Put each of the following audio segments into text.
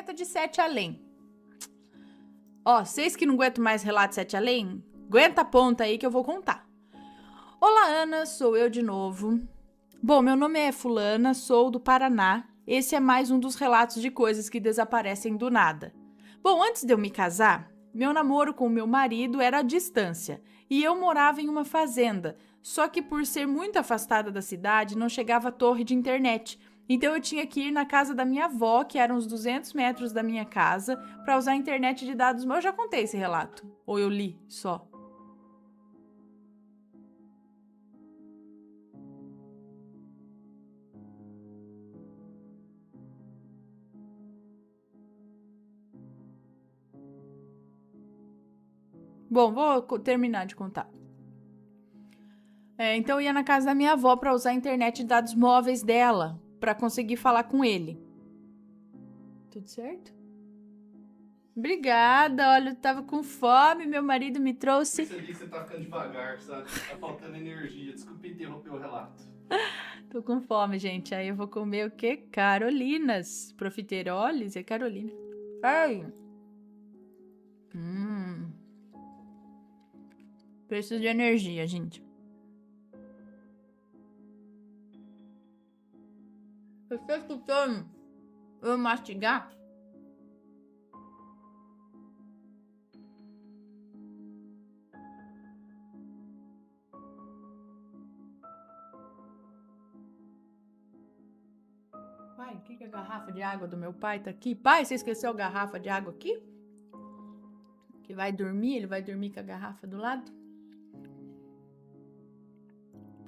Planeta de Sete Além. Ó, vocês que não aguentam mais relato de Sete Além, aguenta a ponta aí que eu vou contar. Olá, Ana, sou eu de novo. Bom, meu nome é Fulana, sou do Paraná. Esse é mais um dos relatos de coisas que desaparecem do nada. Bom, antes de eu me casar, meu namoro com o meu marido era à distância e eu morava em uma fazenda, só que por ser muito afastada da cidade, não chegava a torre de internet. Então eu tinha que ir na casa da minha avó, que era uns 200 metros da minha casa, para usar a internet de dados. Eu já contei esse relato, ou eu li só. Bom, vou terminar de contar. Então eu ia na casa da minha avó para usar a internet de dados móveis dela, para conseguir falar com ele. Tudo certo? Obrigada, olha, eu tava com fome, meu marido me trouxe. Percebi que você tá ficando devagar, sabe? Tá faltando energia. Desculpa interromper o relato. Tô com fome, gente. Aí eu vou comer o quê? Carolinas. Profiteroles e Carolina. Ai. Preciso de energia, gente. Você tá escutando eu mastigar? Pai, o que a garrafa de água do meu pai tá aqui? Pai, você esqueceu a garrafa de água aqui? Que vai dormir, ele vai dormir com a garrafa do lado?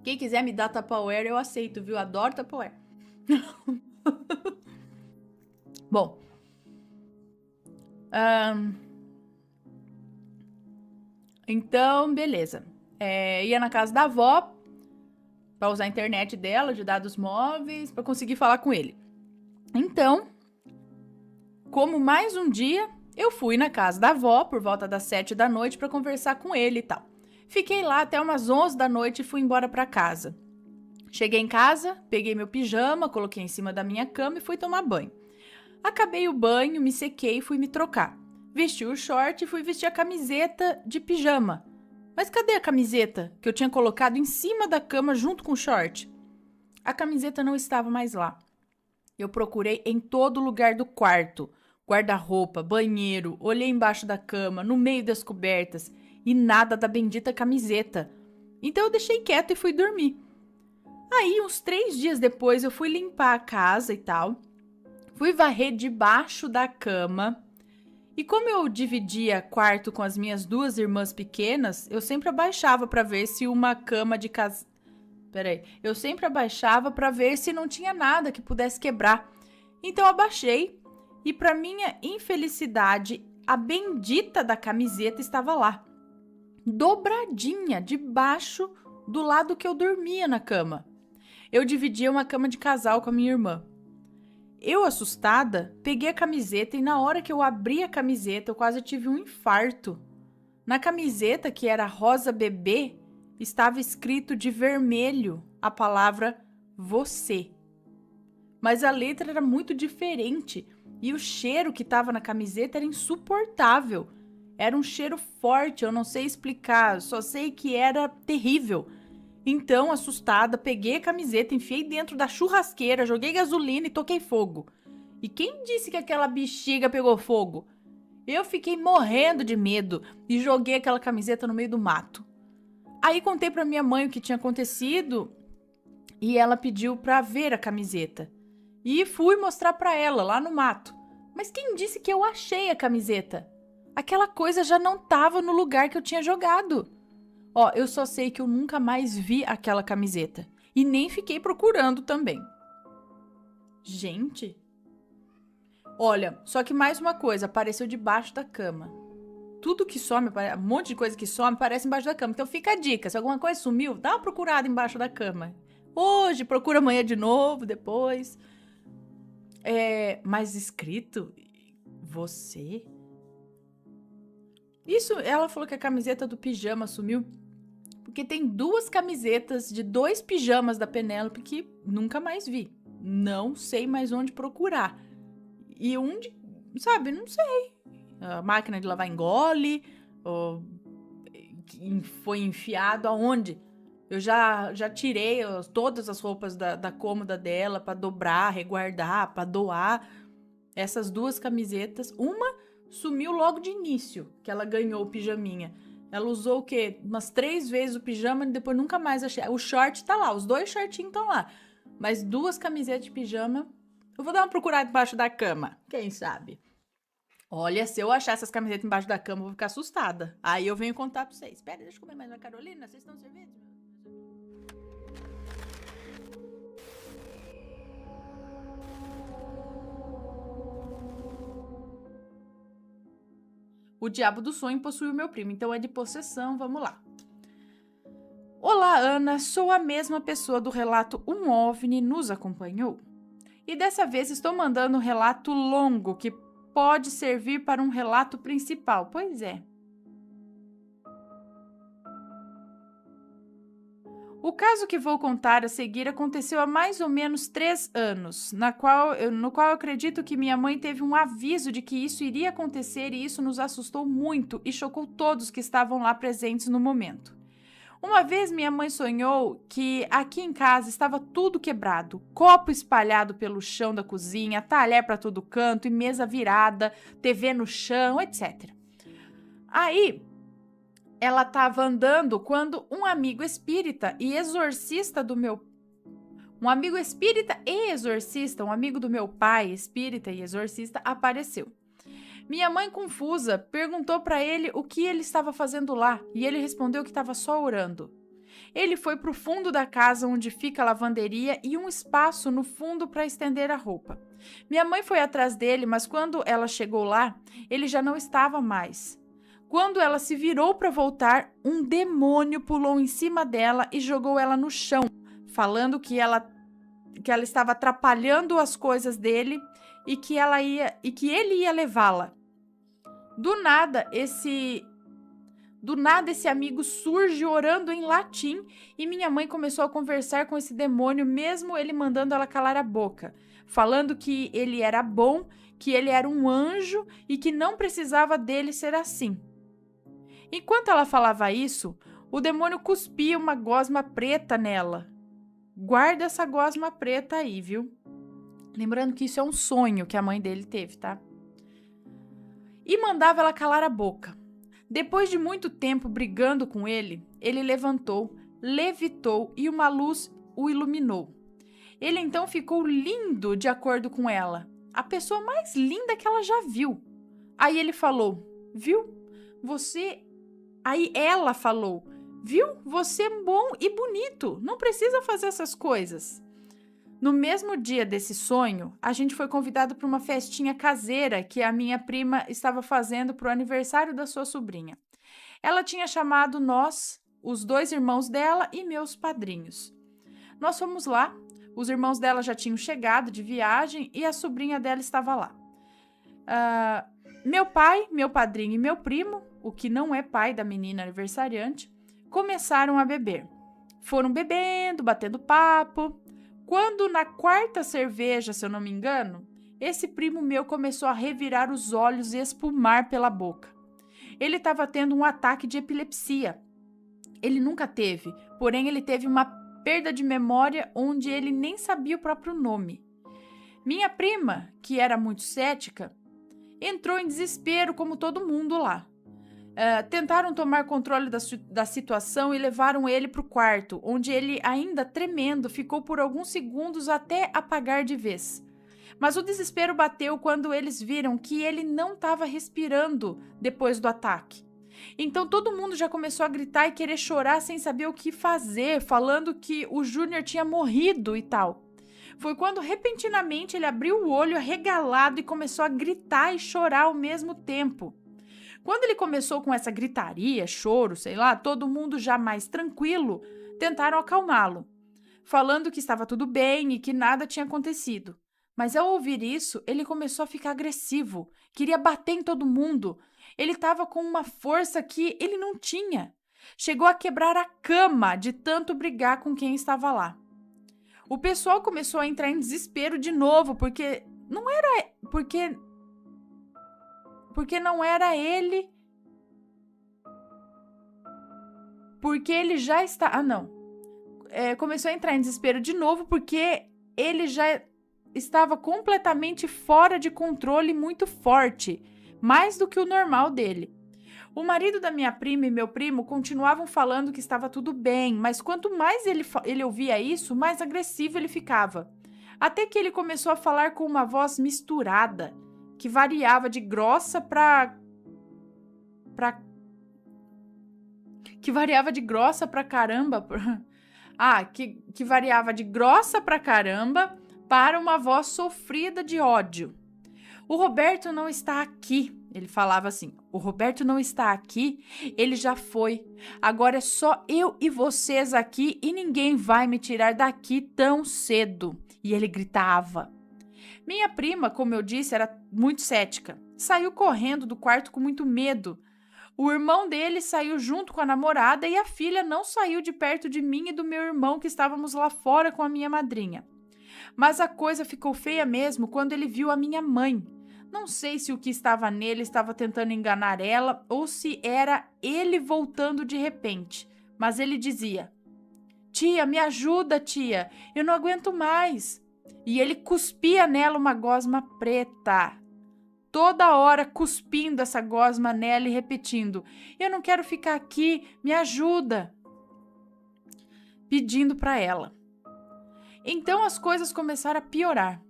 Quem quiser me dar Tupperware, eu aceito, viu? Adoro Tupperware. Bom. Então, beleza. Ia na casa da avó pra usar a internet dela, de dados móveis, pra conseguir falar com ele. Então, como mais um dia, eu fui na casa da avó por volta das 7 da noite pra conversar com ele e tal. Fiquei lá até umas 11 da noite e fui embora pra casa. Cheguei em casa, peguei meu pijama, coloquei em cima da minha cama e fui tomar banho. Acabei o banho, me sequei e fui me trocar. Vesti o short e fui vestir a camiseta de pijama. Mas cadê a camiseta que eu tinha colocado em cima da cama junto com o short? A camiseta não estava mais lá. Eu procurei em todo lugar do quarto. Guarda-roupa, banheiro, olhei embaixo da cama, no meio das cobertas e nada da bendita camiseta. Então eu deixei quieto e fui dormir. Aí, uns 3 dias depois, eu fui limpar a casa e tal. Fui varrer debaixo da cama. E como eu dividia quarto com as minhas 2 irmãs pequenas, eu sempre abaixava para ver se uma cama de casa... Eu sempre abaixava para ver se não tinha nada que pudesse quebrar. Então eu abaixei e, para minha infelicidade, a bendita da camiseta estava lá, dobradinha, debaixo do lado que eu dormia na cama. Eu dividia uma cama de casal com a minha irmã. Eu, assustada, peguei a camiseta e na hora que eu abri a camiseta, eu quase tive um infarto. Na camiseta, que era rosa bebê, estava escrito de vermelho a palavra você. Mas a letra era muito diferente e o cheiro que estava na camiseta era insuportável. Era um cheiro forte, eu não sei explicar, só sei que era terrível. Então, assustada, peguei a camiseta, enfiei dentro da churrasqueira, joguei gasolina e toquei fogo. E quem disse que aquela bexiga pegou fogo? Eu fiquei morrendo de medo e joguei aquela camiseta no meio do mato. Aí contei pra minha mãe o que tinha acontecido e ela pediu pra ver a camiseta. E fui mostrar pra ela lá no mato. Mas quem disse que eu achei a camiseta? Aquela coisa já não tava no lugar que eu tinha jogado. Ó, eu só sei que eu nunca mais vi aquela camiseta. E nem fiquei procurando também. Gente. Olha, só que mais uma coisa, apareceu debaixo da cama. Tudo que some, um monte de coisa que some, aparece embaixo da cama. Então fica a dica, se alguma coisa sumiu, dá uma procurada embaixo da cama. Hoje, procura amanhã de novo, depois. Mas escrito, você? Isso, ela falou que a camiseta do pijama sumiu. Porque tem 2 camisetas de 2 pijamas da Penélope que nunca mais vi. Não sei mais onde procurar. E sabe, não sei. A máquina de lavar engole, ou foi enfiado aonde? Eu já tirei todas as roupas da cômoda dela pra dobrar, reguardar, pra doar. Essas 2 camisetas, uma sumiu logo de início, que ela ganhou o pijaminha. Ela usou o quê? Umas 3 vezes o pijama e depois nunca mais achei. O short tá lá, os 2 shortinhos estão lá. Mas 2 camisetas de pijama, eu vou dar uma procurada embaixo da cama, quem sabe? Olha, se eu achar essas camisetas embaixo da cama, eu vou ficar assustada. Aí eu venho contar pra vocês. Espera, deixa eu comer mais uma Carolina, vocês estão servidos? O diabo do sonho possuiu meu primo, então é de possessão, vamos lá. Olá, Ana, sou a mesma pessoa do relato Um OVNI nos acompanhou. E dessa vez estou mandando um relato longo que pode servir para um relato principal. Pois é. O caso que vou contar a seguir aconteceu há mais ou menos 3 anos, no qual eu acredito que minha mãe teve um aviso de que isso iria acontecer e isso nos assustou muito e chocou todos que estavam lá presentes no momento. Uma vez minha mãe sonhou que aqui em casa estava tudo quebrado, copo espalhado pelo chão da cozinha, talher para todo canto e mesa virada, TV no chão, etc. Aí ela estava andando quando um amigo espírita e exorcista do meu um amigo do meu pai, espírita e exorcista, apareceu. Minha mãe, confusa, perguntou para ele o que ele estava fazendo lá e ele respondeu que estava só orando. Ele foi para o fundo da casa onde fica a lavanderia e um espaço no fundo para estender a roupa. Minha mãe foi atrás dele, mas quando ela chegou lá, ele já não estava mais. Quando ela se virou para voltar, um demônio pulou em cima dela e jogou ela no chão, falando que ela estava atrapalhando as coisas dele e que ele ia levá-la. Do nada esse amigo surge orando em latim e minha mãe começou a conversar com esse demônio, mesmo ele mandando ela calar a boca, falando que ele era bom, que ele era um anjo e que não precisava dele ser assim. Enquanto ela falava isso, o demônio cuspia uma gosma preta nela. Guarda essa gosma preta aí, viu? Lembrando que isso é um sonho que a mãe dele teve, tá? E mandava ela calar a boca. Depois de muito tempo brigando com ele, ele levantou, levitou e uma luz o iluminou. Ele então ficou lindo de acordo com ela, a pessoa mais linda que ela já viu. Aí ele falou, viu? Aí ela falou, viu? Você é bom e bonito, não precisa fazer essas coisas. No mesmo dia desse sonho, a gente foi convidado para uma festinha caseira que a minha prima estava fazendo para o aniversário da sua sobrinha. Ela tinha chamado nós, os 2 irmãos dela e meus padrinhos. Nós fomos lá, os irmãos dela já tinham chegado de viagem e a sobrinha dela estava lá. Meu pai, meu padrinho e meu primo, o que não é pai da menina aniversariante, começaram a beber. Foram bebendo, batendo papo. Quando na 4ª cerveja, se eu não me engano, esse primo meu começou a revirar os olhos e espumar pela boca. Ele estava tendo um ataque de epilepsia. Ele nunca teve, porém ele teve uma perda de memória onde ele nem sabia o próprio nome. Minha prima, que era muito cética, entrou em desespero como todo mundo lá. Tentaram tomar controle da situação e levaram ele para o quarto, onde ele, ainda tremendo, ficou por alguns segundos até apagar de vez. Mas o desespero bateu quando eles viram que ele não estava respirando depois do ataque. Então todo mundo já começou a gritar e querer chorar sem saber o que fazer, falando que o Júnior tinha morrido e tal. Foi quando repentinamente ele abriu o olho arregalado e começou a gritar e chorar ao mesmo tempo. Quando ele começou com essa gritaria, choro, sei lá, todo mundo já mais tranquilo, tentaram acalmá-lo, falando que estava tudo bem e que nada tinha acontecido. Mas ao ouvir isso, ele começou a ficar agressivo, queria bater em todo mundo. Ele estava com uma força que ele não tinha. Chegou a quebrar a cama de tanto brigar com quem estava lá. O pessoal começou a entrar em desespero de novo, porque porque não era ele. Porque ele já está... Ah, não. Começou a entrar em desespero de novo, porque ele já estava completamente fora de controle, muito forte, mais do que o normal dele. O marido da minha prima e meu primo continuavam falando que estava tudo bem, mas quanto mais ele ouvia isso, mais agressivo ele ficava. Até que ele começou a falar com uma voz misturada, que variava de grossa que variava de grossa pra caramba. Que variava de grossa pra caramba para uma voz sofrida de ódio. O Roberto não está aqui. Ele falava assim: o Roberto não está aqui, ele já foi. Agora é só eu e vocês aqui e ninguém vai me tirar daqui tão cedo. E ele gritava. Minha prima, como eu disse, era muito cética. Saiu correndo do quarto com muito medo. O irmão dele saiu junto com a namorada e a filha não saiu de perto de mim e do meu irmão, que estávamos lá fora com a minha madrinha. Mas a coisa ficou feia mesmo quando ele viu a minha mãe. Não sei se o que estava nele estava tentando enganar ela ou se era ele voltando de repente. Mas ele dizia: tia, me ajuda, tia, eu não aguento mais. E ele cuspia nela uma gosma preta. Toda hora cuspindo essa gosma nela e repetindo: eu não quero ficar aqui, me ajuda. Pedindo para ela. Então as coisas começaram a piorar.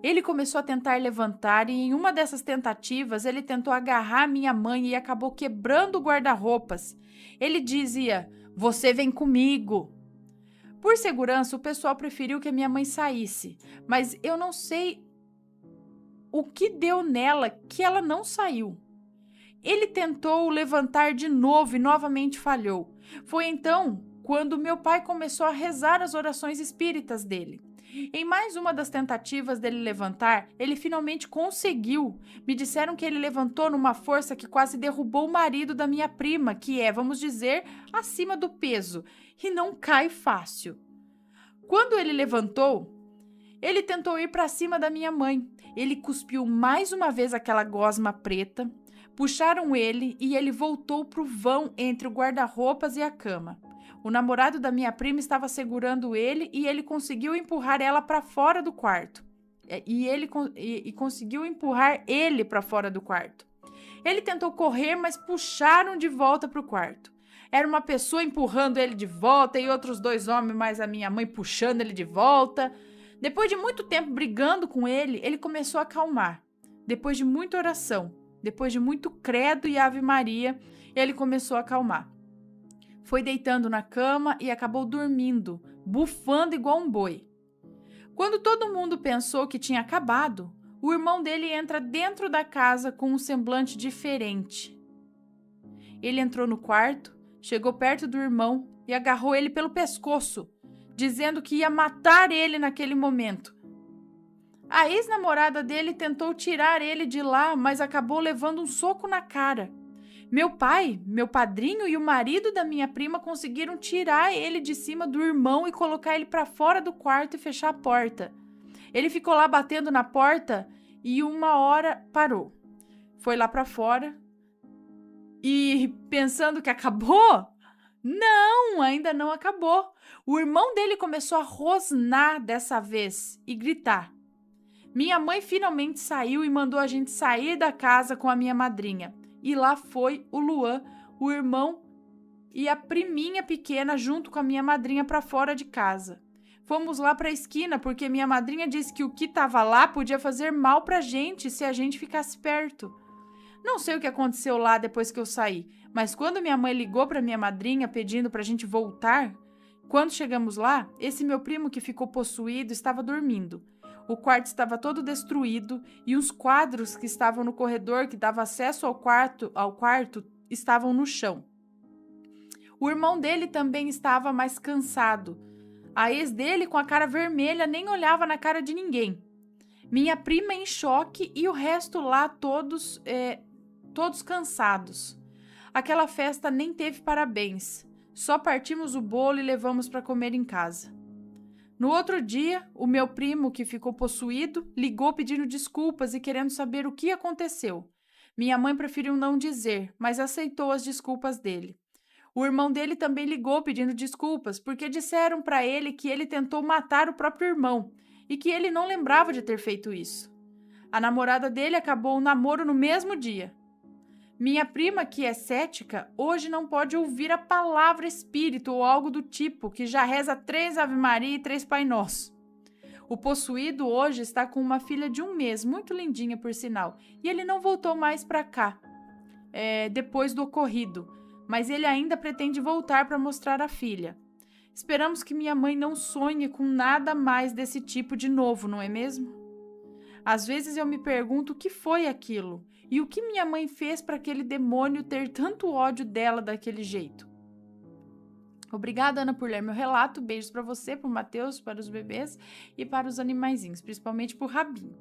Ele começou a tentar levantar e em uma dessas tentativas ele tentou agarrar minha mãe e acabou quebrando o guarda-roupas. Ele dizia: você vem comigo. Por segurança, o pessoal preferiu que a minha mãe saísse, mas eu não sei o que deu nela que ela não saiu. Ele tentou levantar de novo e novamente falhou. Foi então quando meu pai começou a rezar as orações espíritas dele. Em mais uma das tentativas dele levantar, ele finalmente conseguiu. Me disseram que ele levantou numa força que quase derrubou o marido da minha prima, que é, vamos dizer, acima do peso, e não cai fácil. Quando ele levantou, ele tentou ir para cima da minha mãe. Ele cuspiu mais uma vez aquela gosma preta, puxaram ele e ele voltou para o vão entre o guarda-roupas e a cama. O namorado da minha prima estava segurando ele e ele conseguiu empurrar ela para fora do quarto. E conseguiu empurrar ele para fora do quarto. Ele tentou correr, mas puxaram de volta para o quarto. Era uma pessoa empurrando ele de volta e outros 2 homens, mais a minha mãe, puxando ele de volta. Depois de muito tempo brigando com ele, ele começou a acalmar. Depois de muita oração, depois de muito credo e Ave Maria, ele começou a acalmar. Foi deitando na cama e acabou dormindo, bufando igual um boi. Quando todo mundo pensou que tinha acabado, o irmão dele entra dentro da casa com um semblante diferente. Ele entrou no quarto, chegou perto do irmão e agarrou ele pelo pescoço, dizendo que ia matar ele naquele momento. A ex-namorada dele tentou tirar ele de lá, mas acabou levando um soco na cara. Meu pai, meu padrinho e o marido da minha prima conseguiram tirar ele de cima do irmão e colocar ele para fora do quarto e fechar a porta. Ele ficou lá batendo na porta e uma hora parou. Foi lá para fora e pensando que acabou? Não, ainda não acabou. O irmão dele começou a rosnar dessa vez e gritar. Minha mãe finalmente saiu e mandou a gente sair da casa com a minha madrinha. E lá foi o Luan, o irmão e a priminha pequena junto com a minha madrinha para fora de casa. Fomos lá para a esquina porque minha madrinha disse que o que estava lá podia fazer mal para a gente se a gente ficasse perto. Não sei o que aconteceu lá depois que eu saí, mas quando minha mãe ligou para minha madrinha pedindo para a gente voltar, quando chegamos lá, esse meu primo que ficou possuído estava dormindo. O quarto estava todo destruído e os quadros que estavam no corredor que dava acesso ao quarto estavam no chão. O irmão dele também estava mais cansado. A ex dele, com a cara vermelha, nem olhava na cara de ninguém. Minha prima em choque e o resto lá todos cansados. Aquela festa nem teve parabéns. Só partimos o bolo e levamos para comer em casa. No outro dia, o meu primo, que ficou possuído, ligou pedindo desculpas e querendo saber o que aconteceu. Minha mãe preferiu não dizer, mas aceitou as desculpas dele. O irmão dele também ligou pedindo desculpas, porque disseram para ele que ele tentou matar o próprio irmão e que ele não lembrava de ter feito isso. A namorada dele acabou o namoro no mesmo dia. Minha prima, que é cética, hoje não pode ouvir a palavra espírito ou algo do tipo, que já reza 3 Ave Maria e 3 Pai Nosso. O possuído hoje está com uma filha de 1 mês, muito lindinha por sinal, e ele não voltou mais para cá, depois do ocorrido, mas ele ainda pretende voltar para mostrar a filha. Esperamos que minha mãe não sonhe com nada mais desse tipo de novo, não é mesmo? Às vezes eu me pergunto o que foi aquilo e o que minha mãe fez para aquele demônio ter tanto ódio dela daquele jeito. Obrigada, Ana, por ler meu relato. Beijos para você, para o Matheus, para os bebês e para os animaizinhos, principalmente para o Rabinho.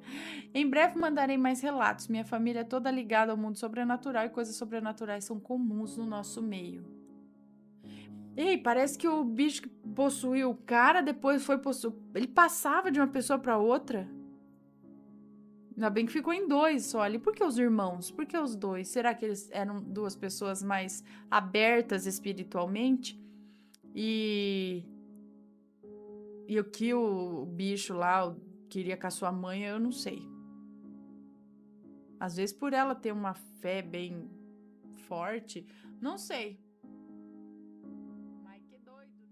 Em breve mandarei mais relatos. Minha família é toda ligada ao mundo sobrenatural e coisas sobrenaturais são comuns no nosso meio. Ei, parece que o bicho que possuiu o cara depois foi possuído. Ele passava de uma pessoa para outra. Ainda bem que ficou em 2 só ali. Por que os irmãos? Por que os 2? Será que eles eram 2 pessoas mais abertas espiritualmente? E o que o bicho lá queria com a sua mãe, eu não sei. Às vezes por ela ter uma fé bem forte, não sei. Mas que doido, não?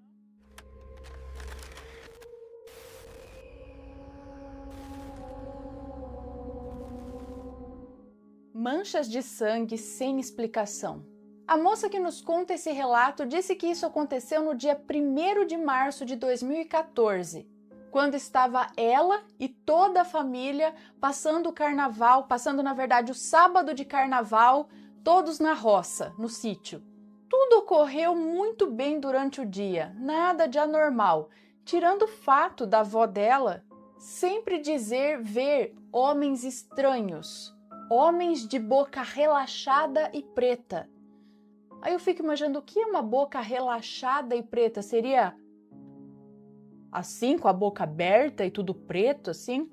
Manchas de sangue sem explicação. A moça que nos conta esse relato disse que isso aconteceu no dia 1º de março de 2014, quando estava ela e toda a família passando o carnaval, na verdade o sábado de carnaval, todos na roça, no sítio. Tudo ocorreu muito bem durante o dia, nada de anormal, tirando o fato da avó dela sempre dizer ver homens estranhos, homens de boca relaxada e preta. Aí eu fico imaginando o que é uma boca relaxada e preta? Seria assim, com a boca aberta e tudo preto, assim?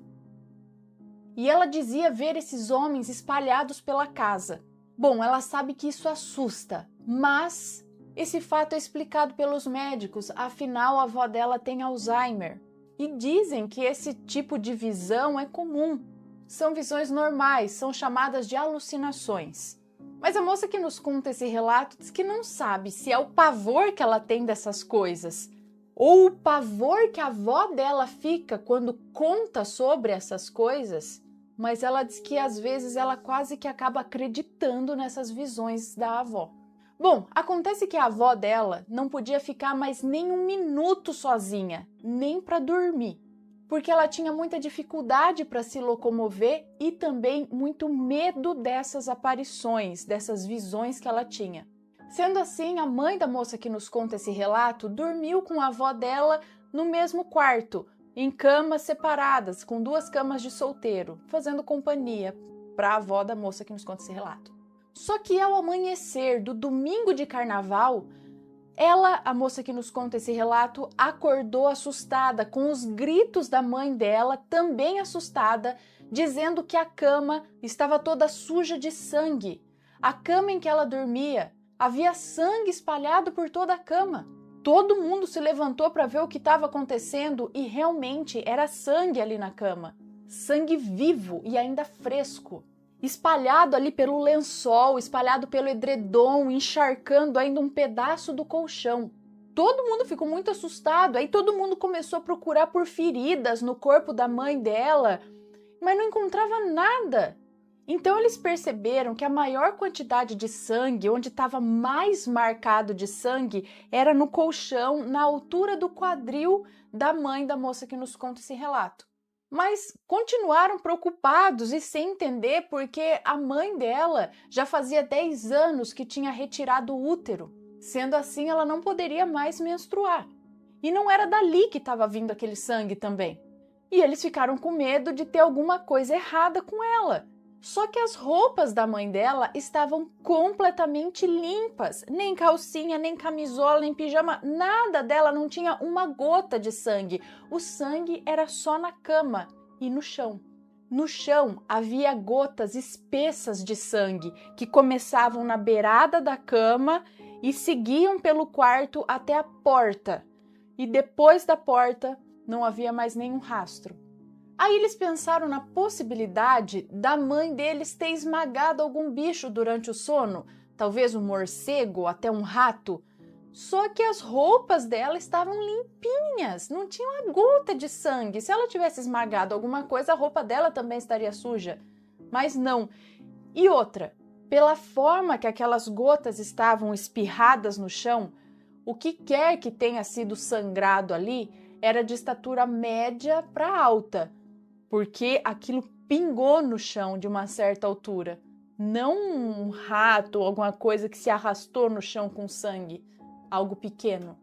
E ela dizia ver esses homens espalhados pela casa. Bom, ela sabe que isso assusta, mas esse fato é explicado pelos médicos, afinal a avó dela tem Alzheimer. E dizem que esse tipo de visão é comum. São visões normais, são chamadas de alucinações. Mas a moça que nos conta esse relato diz que não sabe se é o pavor que ela tem dessas coisas ou o pavor que a avó dela fica quando conta sobre essas coisas, mas ela diz que às vezes ela quase que acaba acreditando nessas visões da avó. Bom, acontece que a avó dela não podia ficar mais nem 1 minuto sozinha, nem para dormir, porque ela tinha muita dificuldade para se locomover e também muito medo dessas aparições, dessas visões que ela tinha. Sendo assim, a mãe da moça que nos conta esse relato dormiu com a avó dela no mesmo quarto, em camas separadas, com 2 camas de solteiro, fazendo companhia para a avó da moça que nos conta esse relato. Só que ao amanhecer do domingo de carnaval, ela, a moça que nos conta esse relato, acordou assustada com os gritos da mãe dela, também assustada, dizendo que a cama estava toda suja de sangue. A cama em que ela dormia, havia sangue espalhado por toda a cama. Todo mundo se levantou para ver o que estava acontecendo e realmente era sangue ali na cama. Sangue vivo e ainda fresco. Espalhado ali pelo lençol, espalhado pelo edredom, encharcando ainda um pedaço do colchão. Todo mundo ficou muito assustado, aí todo mundo começou a procurar por feridas no corpo da mãe dela, mas não encontrava nada. Então eles perceberam que a maior quantidade de sangue, onde estava mais marcado de sangue, era no colchão, na altura do quadril da mãe da moça que nos conta esse relato. Mas continuaram preocupados e sem entender porque a mãe dela já fazia 10 anos que tinha retirado o útero. Sendo assim, ela não poderia mais menstruar. E não era dali que estava vindo aquele sangue também. E eles ficaram com medo de ter alguma coisa errada com ela. Só que as roupas da mãe dela estavam completamente limpas. Nem calcinha, nem camisola, nem pijama, nada dela, não tinha uma gota de sangue. O sangue era só na cama e no chão. No chão havia gotas espessas de sangue que começavam na beirada da cama e seguiam pelo quarto até a porta. E depois da porta não havia mais nenhum rastro. Aí eles pensaram na possibilidade da mãe deles ter esmagado algum bicho durante o sono, talvez um morcego ou até um rato. Só que as roupas dela estavam limpinhas, não tinha uma gota de sangue. Se ela tivesse esmagado alguma coisa, a roupa dela também estaria suja. Mas não. E outra, pela forma que aquelas gotas estavam espirradas no chão, o que quer que tenha sido sangrado ali era de estatura média para alta, porque aquilo pingou no chão de uma certa altura. Não um rato ou alguma coisa que se arrastou no chão com sangue. Algo pequeno.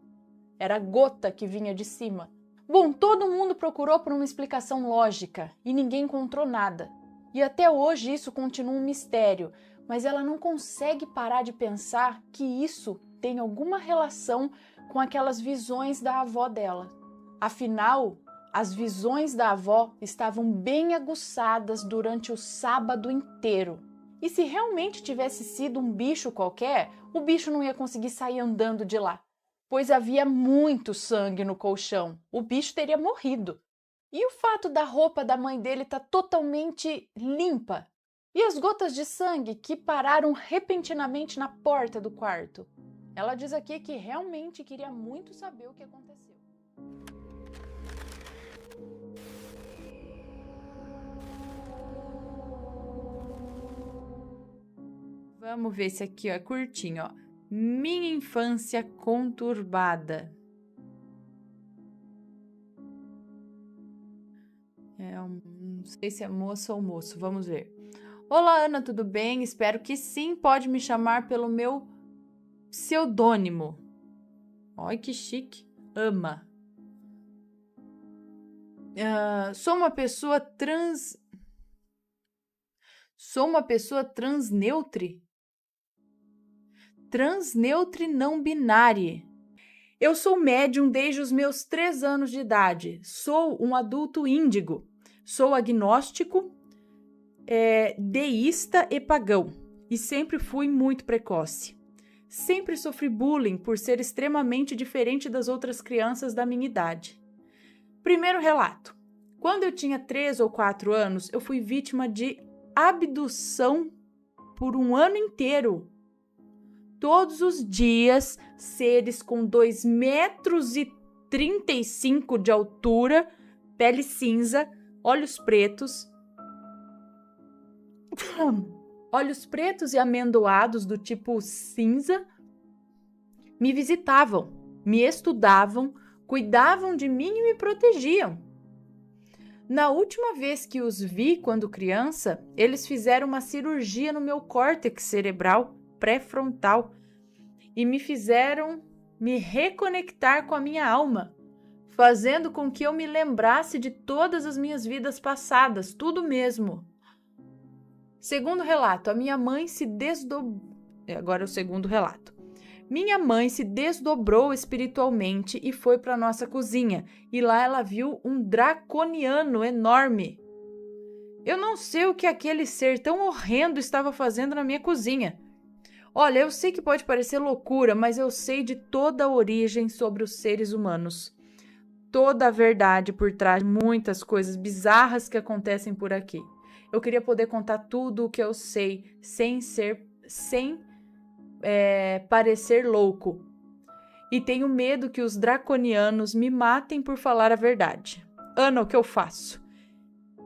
Era a gota que vinha de cima. Bom, todo mundo procurou por uma explicação lógica e ninguém encontrou nada. E até hoje isso continua um mistério, mas ela não consegue parar de pensar que isso tem alguma relação com aquelas visões da avó dela. Afinal, as visões da avó estavam bem aguçadas durante o sábado inteiro. E se realmente tivesse sido um bicho qualquer, o bicho não ia conseguir sair andando de lá, pois havia muito sangue no colchão. O bicho teria morrido. E o fato da roupa da mãe dele estar totalmente limpa? E as gotas de sangue que pararam repentinamente na porta do quarto? Ela diz aqui que realmente queria muito saber o que aconteceu. Vamos ver esse aqui, ó, é curtinho, ó. Minha infância conturbada. Não sei se é moça ou moço, vamos ver. Olá, Ana, tudo bem? Espero que sim. Pode me chamar pelo meu pseudônimo. Olha que chique. Ama. Sou uma pessoa transneutre. Transneutre não binária. Eu sou médium desde os meus 3 anos de idade. Sou um adulto índigo. Sou agnóstico, deísta e pagão. E sempre fui muito precoce. Sempre sofri bullying por ser extremamente diferente das outras crianças da minha idade. Primeiro relato. Quando eu tinha 3 ou 4 anos, eu fui vítima de abdução por um ano inteiro. Todos os dias, seres com 2,35 metros de altura, pele cinza, olhos pretos e amendoados do tipo cinza, me visitavam, me estudavam, cuidavam de mim e me protegiam. Na última vez que os vi quando criança, eles fizeram uma cirurgia no meu córtex cerebral pré-frontal e me fizeram me reconectar com a minha alma, fazendo com que eu me lembrasse de todas as minhas vidas passadas, tudo mesmo. Segundo relato, a minha mãe se desdobrou. Agora é o segundo relato. Minha mãe se desdobrou espiritualmente e foi para nossa cozinha, e lá ela viu um draconiano enorme. Eu não sei o que aquele ser tão horrendo estava fazendo na minha cozinha. Olha, eu sei que pode parecer loucura, mas eu sei de toda a origem sobre os seres humanos. Toda a verdade por trás de muitas coisas bizarras que acontecem por aqui. Eu queria poder contar tudo o que eu sei, sem parecer louco. E tenho medo que os draconianos me matem por falar a verdade. Ana, o que eu faço?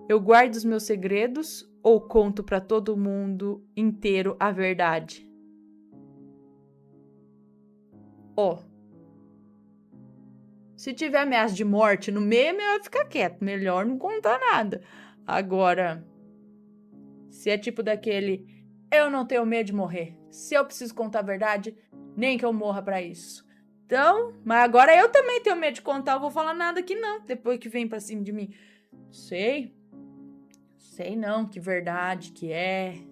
Eu guardo os meus segredos ou conto para todo mundo inteiro a verdade? Se tiver ameaça de morte no meio, é melhor ficar quieto. Melhor não contar nada. Agora, se é tipo daquele, eu não tenho medo de morrer. Se eu preciso contar a verdade, nem que eu morra pra isso. Então, mas agora eu também tenho medo de contar. Eu vou falar nada aqui não, depois que vem pra cima de mim. Sei não, que verdade que é.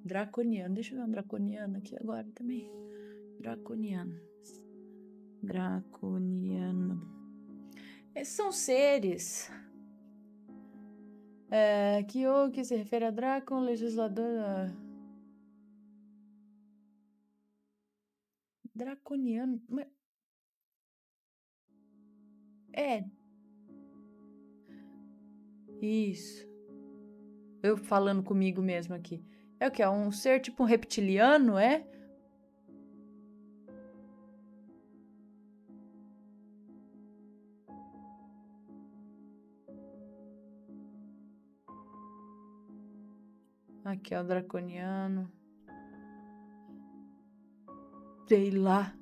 Draconiano, deixa eu ver um draconiano aqui agora também. Draconiano. Draconiano. Esses são seres que se refere a Drácon, legislador. Draconiano. Isso. Eu falando comigo mesmo aqui. É o que? É um ser tipo um reptiliano, é? Aqui é o draconiano. Sei lá.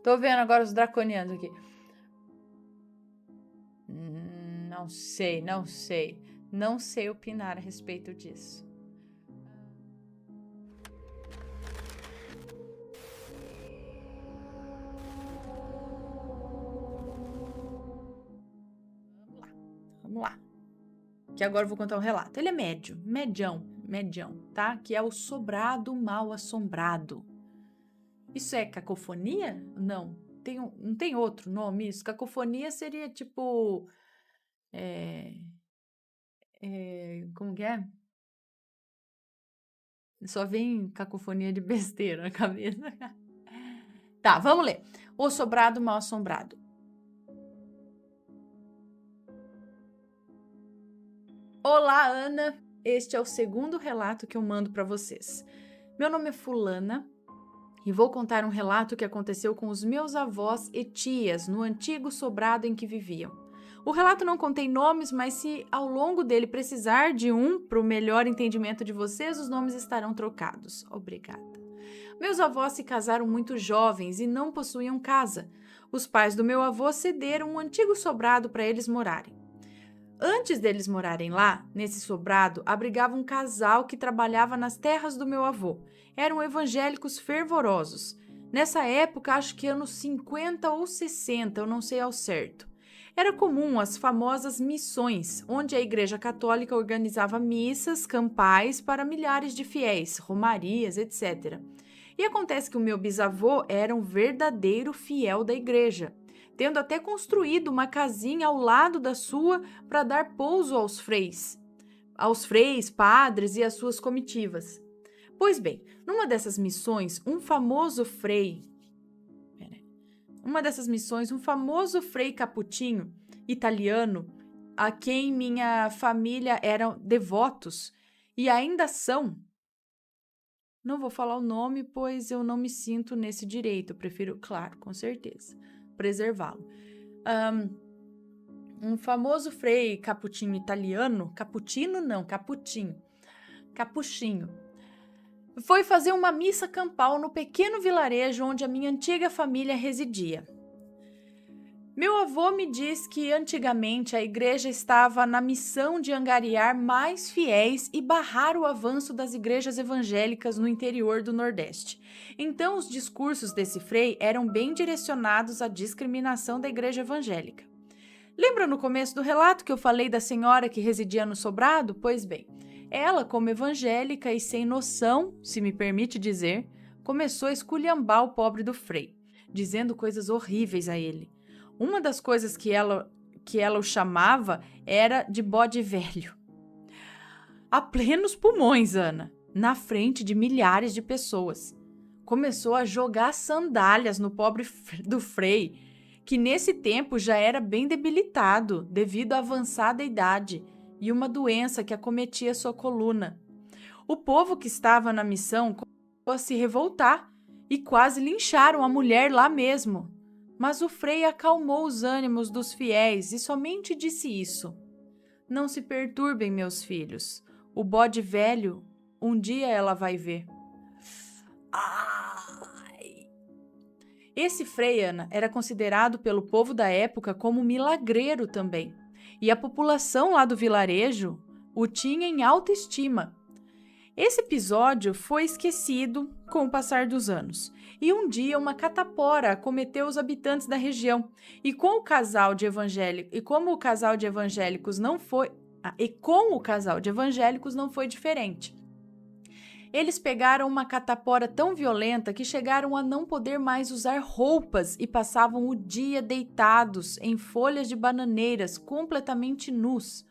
Tô vendo agora os draconianos aqui. Não sei. Não sei opinar a respeito disso. Vamos lá. Que agora eu vou contar um relato. Ele é medião, tá? Que é o sobrado mal assombrado. Isso é cacofonia? Não. Não tem outro nome isso? Cacofonia seria tipo... como que é? Só vem cacofonia de besteira na cabeça. Tá, vamos ler. O sobrado mal assombrado. Olá, Ana. Este é o segundo relato que eu mando para vocês. Meu nome é Fulana e vou contar um relato que aconteceu com os meus avós e tias no antigo sobrado em que viviam. O relato não contém nomes, mas se ao longo dele precisar de um para o melhor entendimento de vocês, os nomes estarão trocados. Obrigada. Meus avós se casaram muito jovens e não possuíam casa. Os pais do meu avô cederam um antigo sobrado para eles morarem. Antes deles morarem lá, nesse sobrado, abrigava um casal que trabalhava nas terras do meu avô. Eram evangélicos fervorosos. Nessa época, acho que anos 50 ou 60, eu não sei ao certo. Era comum as famosas missões, onde a Igreja Católica organizava missas, campais para milhares de fiéis, romarias, etc. E acontece que o meu bisavô era um verdadeiro fiel da igreja, tendo até construído uma casinha ao lado da sua para dar pouso aos freis, padres e às suas comitivas. Pois bem, numa dessas missões, um famoso frei capuchinho italiano, a quem minha família eram devotos e ainda são. Não vou falar o nome, pois eu não me sinto nesse direito. Eu prefiro, claro, com certeza, preservá-lo. Um famoso frei capuchinho italiano, capuchinho, foi fazer uma missa campal no pequeno vilarejo onde a minha antiga família residia. Meu avô me diz que antigamente a igreja estava na missão de angariar mais fiéis e barrar o avanço das igrejas evangélicas no interior do Nordeste. Então, os discursos desse frei eram bem direcionados à discriminação da igreja evangélica. Lembra no começo do relato que eu falei da senhora que residia no sobrado? Pois bem, ela, como evangélica e sem noção, se me permite dizer, começou a esculhambar o pobre do frei, dizendo coisas horríveis a ele. Uma das coisas que ela o chamava era de bode velho. A plenos pulmões, Ana, na frente de milhares de pessoas. Começou a jogar sandálias no pobre do frei, que nesse tempo já era bem debilitado devido à avançada idade e uma doença que acometia sua coluna. O povo que estava na missão começou a se revoltar e quase lincharam a mulher lá mesmo. Mas o frei acalmou os ânimos dos fiéis e somente disse isso: não se perturbem, meus filhos. O bode velho, um dia ela vai ver. Ai. Esse frei, Ana, era considerado pelo povo da época como milagreiro também. E a população lá do vilarejo o tinha em alta estima. Esse episódio foi esquecido com o passar dos anos. E um dia uma catapora acometeu os habitantes da região. Com o casal de evangélicos não foi diferente. Eles pegaram uma catapora tão violenta que chegaram a não poder mais usar roupas e passavam o dia deitados em folhas de bananeiras, completamente nus.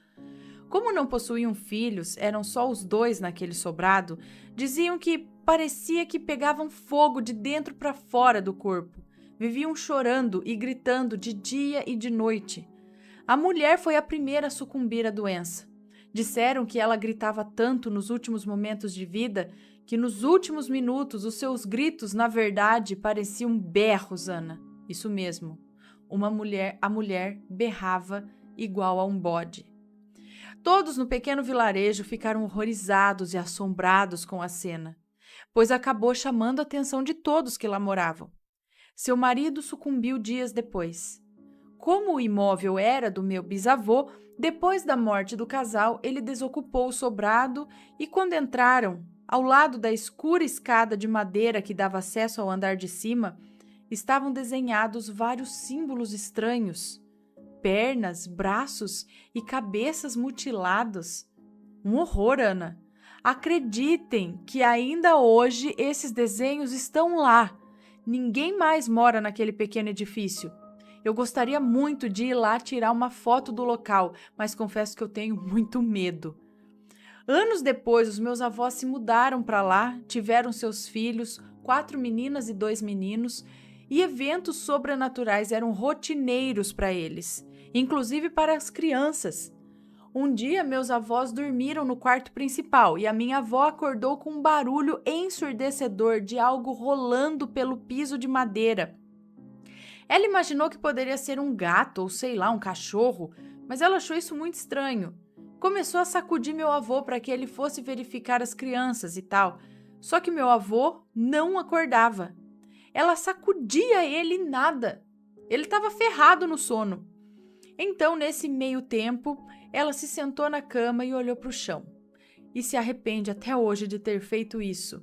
Como não possuíam filhos, eram só os dois naquele sobrado, diziam que parecia que pegavam fogo de dentro para fora do corpo. Viviam chorando e gritando de dia e de noite. A mulher foi a primeira a sucumbir à doença. Disseram que ela gritava tanto nos últimos momentos de vida que nos últimos minutos os seus gritos, na verdade, pareciam berros, Ana. Isso mesmo. A mulher berrava igual a um bode. Todos no pequeno vilarejo ficaram horrorizados e assombrados com a cena, pois acabou chamando a atenção de todos que lá moravam. Seu marido sucumbiu dias depois. Como o imóvel era do meu bisavô, depois da morte do casal, ele desocupou o sobrado e, quando entraram, ao lado da escura escada de madeira que dava acesso ao andar de cima, estavam desenhados vários símbolos estranhos. Pernas, braços e cabeças mutilados. Um horror, Ana. Acreditem que ainda hoje esses desenhos estão lá. Ninguém mais mora naquele pequeno edifício. Eu gostaria muito de ir lá tirar uma foto do local, mas confesso que eu tenho muito medo. Anos depois, os meus avós se mudaram para lá, tiveram seus filhos, 4 meninas e 2 meninos, e eventos sobrenaturais eram rotineiros para eles, inclusive para as crianças. Um dia, meus avós dormiram no quarto principal e a minha avó acordou com um barulho ensurdecedor de algo rolando pelo piso de madeira. Ela imaginou que poderia ser um gato ou, sei lá, um cachorro, mas ela achou isso muito estranho. Começou a sacudir meu avô para que ele fosse verificar as crianças e tal, só que meu avô não acordava. Ela sacudia ele e nada. Ele estava ferrado no sono. Então, nesse meio tempo, ela se sentou na cama e olhou para o chão. E se arrepende até hoje de ter feito isso.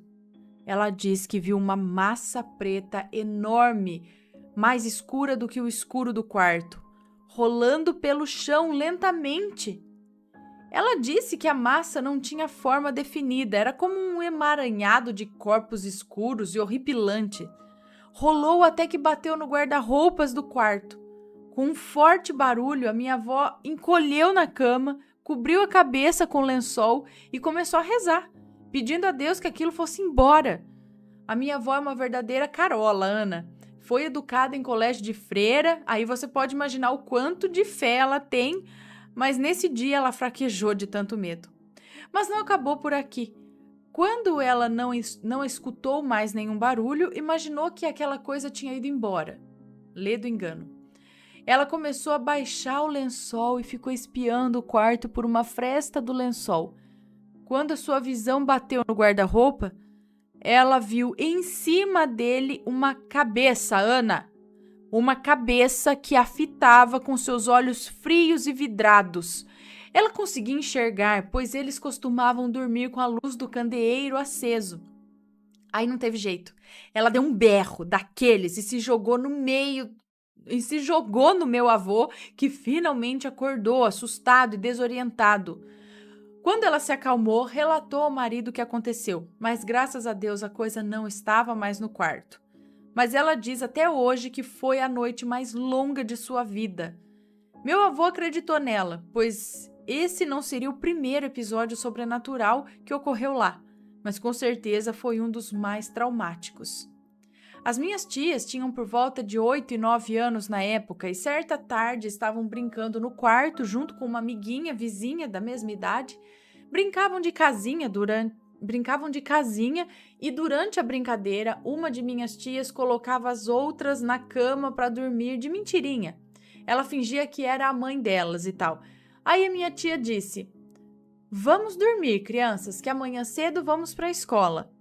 Ela diz que viu uma massa preta enorme, mais escura do que o escuro do quarto, rolando pelo chão lentamente. Ela disse que a massa não tinha forma definida, era como um emaranhado de corpos escuros e horripilante. Rolou até que bateu no guarda-roupas do quarto. Com um forte barulho, a minha avó encolheu na cama, cobriu a cabeça com lençol e começou a rezar, pedindo a Deus que aquilo fosse embora. A minha avó é uma verdadeira carola, Ana. Foi educada em colégio de freira, aí você pode imaginar o quanto de fé ela tem, mas nesse dia ela fraquejou de tanto medo. Mas não acabou por aqui. Quando ela não escutou mais nenhum barulho, imaginou que aquela coisa tinha ido embora. Lê do engano. Ela começou a baixar o lençol e ficou espiando o quarto por uma fresta do lençol. Quando a sua visão bateu no guarda-roupa, ela viu em cima dele uma cabeça, Ana. Uma cabeça que a fitava com seus olhos frios e vidrados. Ela conseguia enxergar, pois eles costumavam dormir com a luz do candeeiro aceso. Aí não teve jeito. Ela deu um berro daqueles e se jogou no meu avô, que finalmente acordou, assustado e desorientado. Quando ela se acalmou, relatou ao marido o que aconteceu, mas graças a Deus a coisa não estava mais no quarto. Mas ela diz até hoje que foi a noite mais longa de sua vida. Meu avô acreditou nela, pois esse não seria o primeiro episódio sobrenatural que ocorreu lá, mas com certeza foi um dos mais traumáticos. As minhas tias tinham por volta de 8 e 9 anos na época e certa tarde estavam brincando no quarto junto com uma amiguinha vizinha da mesma idade. Brincavam de casinha e durante a brincadeira, uma de minhas tias colocava as outras na cama para dormir de mentirinha. Ela fingia que era a mãe delas e tal. Aí a minha tia disse: "Vamos dormir, crianças, que amanhã cedo vamos para a escola."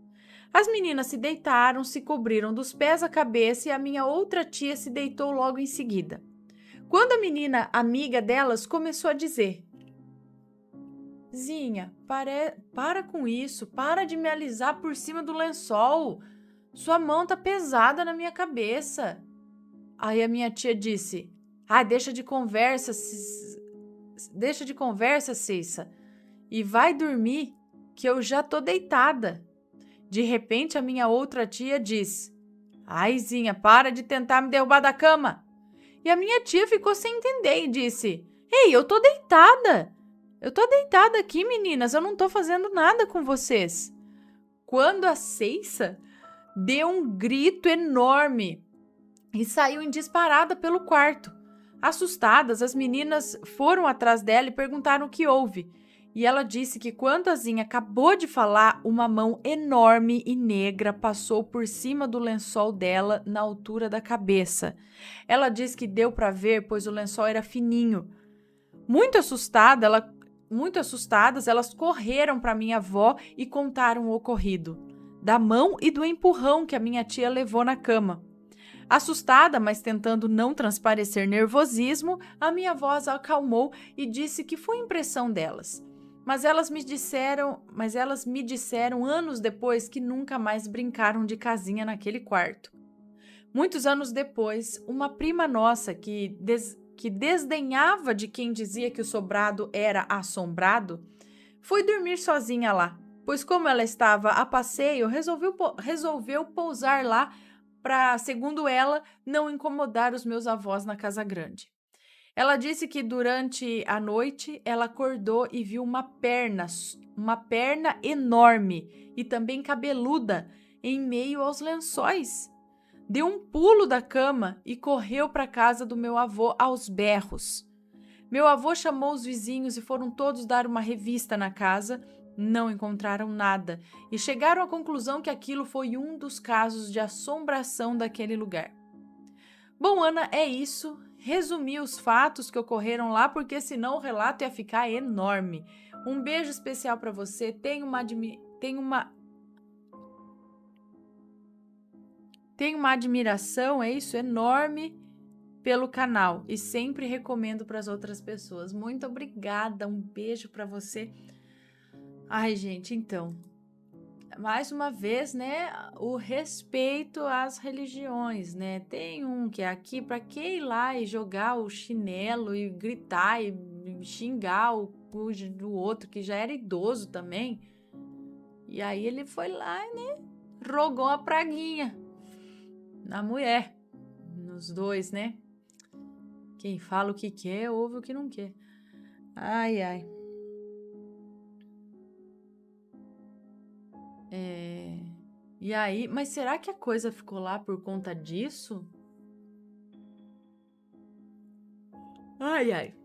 As meninas se deitaram, se cobriram dos pés à cabeça e a minha outra tia se deitou logo em seguida. Quando a menina amiga delas começou a dizer: "Zinha, para com isso, para de me alisar por cima do lençol. Sua mão tá pesada na minha cabeça." Aí a minha tia disse: deixa de conversa, Cissa, e vai dormir, que eu já tô deitada." De repente, a minha outra tia diz: "Ai, Zinha, para de tentar me derrubar da cama." E a minha tia ficou sem entender e disse: "Ei, eu tô deitada. Eu tô deitada aqui, meninas. Eu não tô fazendo nada com vocês." Quando a Ceissa deu um grito enorme e saiu em disparada pelo quarto. Assustadas, as meninas foram atrás dela e perguntaram o que houve. E ela disse que quando a Zinha acabou de falar, uma mão enorme e negra passou por cima do lençol dela na altura da cabeça. Ela disse que deu para ver, pois o lençol era fininho. Muito assustadas, elas correram para minha avó e contaram o ocorrido, da mão e do empurrão que a minha tia levou na cama. Assustada, mas tentando não transparecer nervosismo, a minha avó as acalmou e disse que foi impressão delas. Mas elas me disseram anos depois que nunca mais brincaram de casinha naquele quarto. Muitos anos depois, uma prima nossa que desdenhava de quem dizia que o sobrado era assombrado, foi dormir sozinha lá, pois como ela estava a passeio, resolveu pousar lá para, segundo ela, não incomodar os meus avós na casa grande. Ela disse que durante a noite ela acordou e viu uma perna enorme e também cabeluda em meio aos lençóis. Deu um pulo da cama e correu para a casa do meu avô aos berros. Meu avô chamou os vizinhos e foram todos dar uma revista na casa. Não encontraram nada e chegaram à conclusão que aquilo foi um dos casos de assombração daquele lugar. Bom, Ana, é isso. Resumi os fatos que ocorreram lá, porque senão o relato ia ficar enorme. Um beijo especial para você. Tenho uma admiração, é isso, enorme pelo canal e sempre recomendo para as outras pessoas. Muito obrigada, um beijo para você. Ai, gente, então, mais uma vez, né, o respeito às religiões, né? Tem um que é aqui, para que ir lá e jogar o chinelo e gritar e xingar o do outro que já era idoso também. E aí ele foi lá, né, rogou a praguinha na mulher, nos dois, né? Quem fala o que quer, ouve o que não quer. Ai, ai. E aí, mas será que a coisa ficou lá por conta disso? Ai, ai.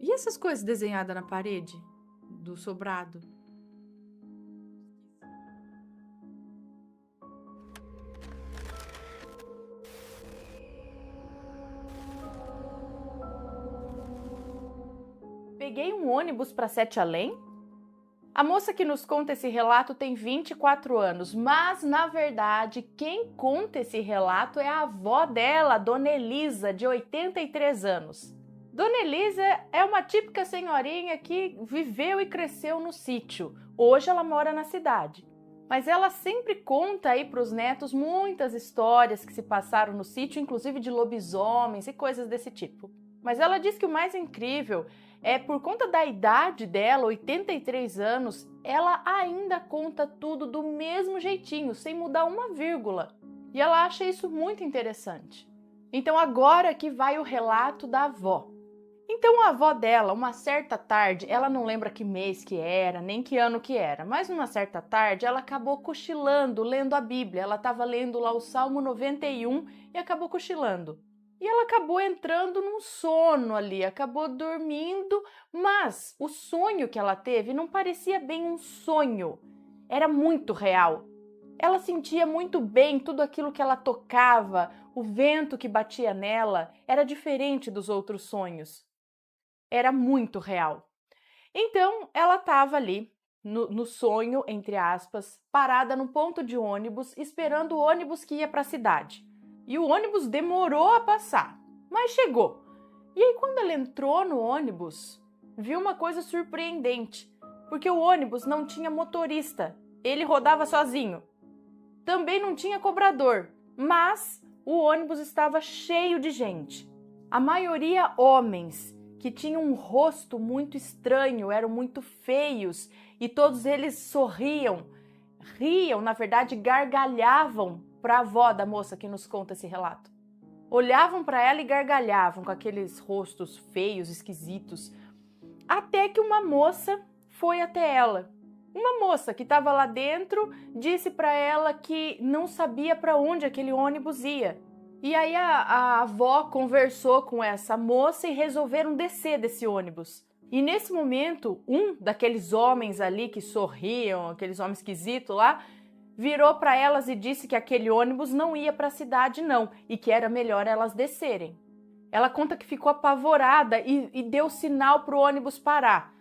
E essas coisas desenhadas na parede do sobrado? Peguei um ônibus para Sete Além? A moça que nos conta esse relato tem 24 anos, mas, na verdade, quem conta esse relato é a avó dela, Dona Elisa, de 83 anos. Dona Elisa é uma típica senhorinha que viveu e cresceu no sítio. Hoje ela mora na cidade. Mas ela sempre conta aí para os netos muitas histórias que se passaram no sítio, inclusive de lobisomens e coisas desse tipo. Mas ela diz que o mais incrível é por conta da idade dela, 83 anos, ela ainda conta tudo do mesmo jeitinho, sem mudar uma vírgula. E ela acha isso muito interessante. Então agora que vai o relato da avó. Então a avó dela, uma certa tarde, ela não lembra que mês que era, nem que ano que era, mas numa certa tarde ela acabou cochilando, lendo a Bíblia. Ela estava lendo lá o Salmo 91 e acabou cochilando. E ela acabou entrando num sono ali, acabou dormindo, mas o sonho que ela teve não parecia bem um sonho, era muito real. Ela sentia muito bem tudo aquilo que ela tocava, o vento que batia nela, era diferente dos outros sonhos. Era muito real. Então, ela estava ali, no sonho, entre aspas, parada no ponto de ônibus, esperando o ônibus que ia para a cidade. E o ônibus demorou a passar, mas chegou. E aí, quando ela entrou no ônibus, viu uma coisa surpreendente, porque o ônibus não tinha motorista, ele rodava sozinho. Também não tinha cobrador, mas o ônibus estava cheio de gente. A maioria homens, que tinham um rosto muito estranho, eram muito feios e todos eles sorriam riam, na verdade, gargalhavam para a avó da moça que nos conta esse relato. Olhavam para ela e gargalhavam com aqueles rostos feios, esquisitos. Até que uma moça foi até ela. Uma moça que estava lá dentro disse para ela que não sabia para onde aquele ônibus ia. E aí a avó conversou com essa moça e resolveram descer desse ônibus. E nesse momento, um daqueles homens ali que sorriam, aqueles homens esquisitos lá, virou para elas e disse que aquele ônibus não ia para a cidade não, e que era melhor elas descerem. Ela conta que ficou apavorada e deu sinal para o ônibus parar.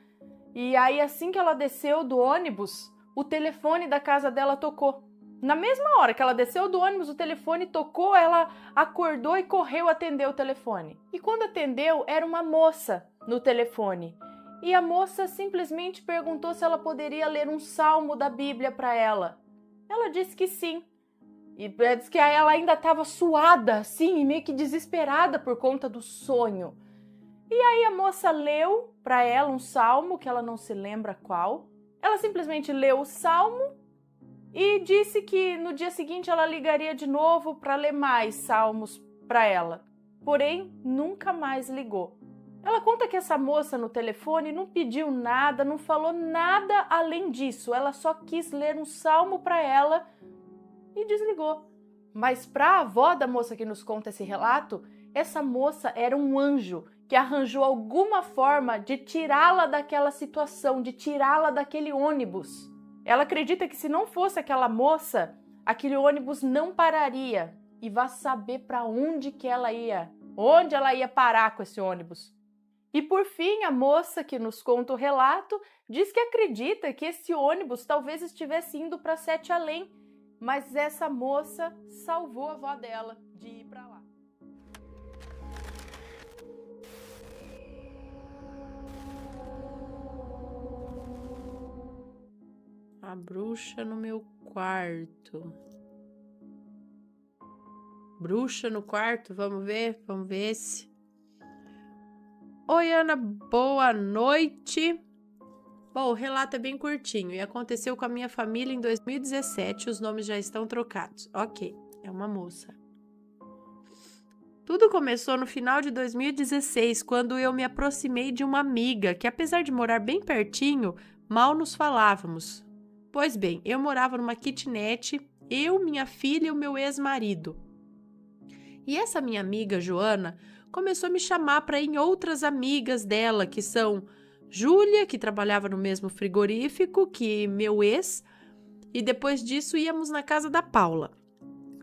E aí, assim que ela desceu do ônibus, o telefone da casa dela tocou. Na mesma hora que ela desceu do ônibus, o telefone tocou, ela acordou e correu atender o telefone. E quando atendeu, era uma moça no telefone. E a moça simplesmente perguntou se ela poderia ler um salmo da Bíblia para ela. Ela disse que sim. E disse que ela ainda estava suada, assim, e meio que desesperada por conta do sonho. E aí a moça leu para ela um salmo, que ela não se lembra qual. Ela simplesmente leu o salmo e disse que no dia seguinte ela ligaria de novo para ler mais salmos para ela. Porém, nunca mais ligou. Ela conta que essa moça no telefone não pediu nada, não falou nada além disso. Ela só quis ler um salmo para ela e desligou. Mas para a avó da moça que nos conta esse relato, essa moça era um anjo que arranjou alguma forma de tirá-la daquela situação, de tirá-la daquele ônibus. Ela acredita que se não fosse aquela moça, aquele ônibus não pararia e vá saber para onde que ela ia, onde ela ia parar com esse ônibus. E por fim, a moça que nos conta o relato diz que acredita que esse ônibus talvez estivesse indo para Sete Além, mas essa moça salvou a avó dela de ir para lá. A bruxa no meu quarto. Bruxa no quarto, vamos ver se... Oi, Ana, boa noite. Bom, o relato é bem curtinho e aconteceu com a minha família em 2017, os nomes já estão trocados. Ok, é uma moça. Tudo começou no final de 2016, quando eu me aproximei de uma amiga que, apesar de morar bem pertinho, mal nos falávamos. Pois bem, eu morava numa kitnet, eu, minha filha e o meu ex-marido. E essa minha amiga, Joana, começou a me chamar para ir em outras amigas dela, que são Júlia, que trabalhava no mesmo frigorífico que meu ex, e depois disso íamos na casa da Paula.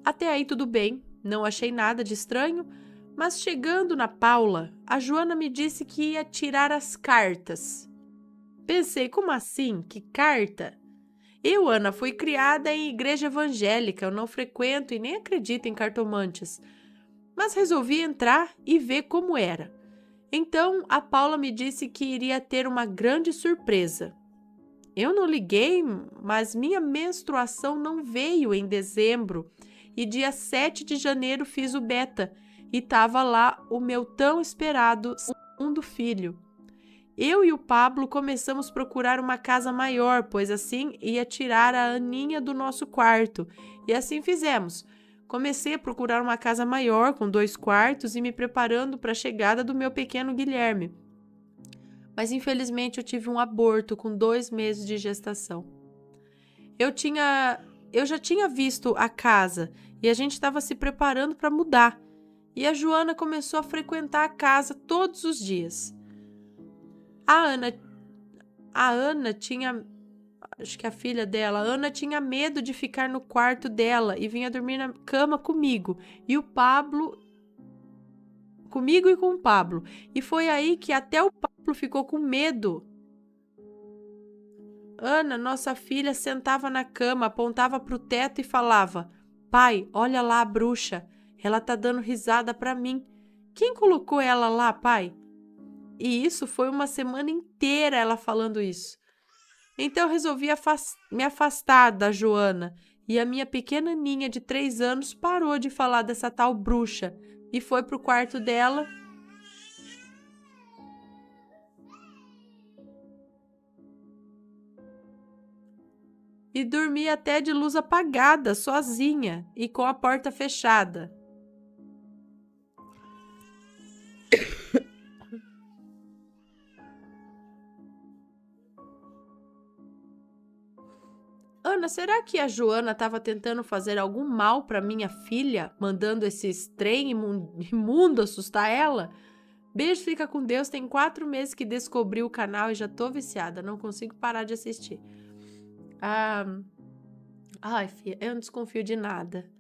Até aí tudo bem, não achei nada de estranho, mas chegando na Paula, a Joana me disse que ia tirar as cartas. Pensei, como assim? Que carta? Eu, Ana, fui criada em igreja evangélica, eu não frequento e nem acredito em cartomantes, mas resolvi entrar e ver como era. Então, a Paula me disse que iria ter uma grande surpresa. Eu não liguei, mas minha menstruação não veio em dezembro e dia 7 de janeiro fiz o beta e estava lá o meu tão esperado segundo filho. Eu e o Pablo começamos a procurar uma casa maior, pois assim ia tirar a Aninha do nosso quarto. E assim fizemos. Comecei a procurar uma casa maior, com 2 quartos, e me preparando para a chegada do meu pequeno Guilherme. Mas infelizmente eu tive um aborto com 2 meses de gestação. Eu já tinha visto a casa e a gente estava se preparando para mudar. E a Joana começou a frequentar a casa todos os dias. A Ana tinha, acho que a filha dela, a Ana tinha medo de ficar no quarto dela e vinha dormir na cama comigo. E o Pablo, comigo e com o Pablo. E foi aí que até o Pablo ficou com medo. Ana, nossa filha, sentava na cama, apontava para o teto e falava: "Pai, olha lá a bruxa, ela tá dando risada para mim. Quem colocou ela lá, pai?" E isso foi uma semana inteira ela falando isso. Então eu resolvi me afastar da Joana e a minha pequena Aninha de 3 anos parou de falar dessa tal bruxa e foi pro quarto dela. e dormi até de luz apagada, sozinha e com a porta fechada. Ana, será que a Joana estava tentando fazer algum mal para minha filha, mandando esses trem imundo assustar ela? Beijo, fica com Deus. Tem 4 meses que descobri o canal e já tô viciada. Não consigo parar de assistir. Ai, filha, eu não desconfio de nada.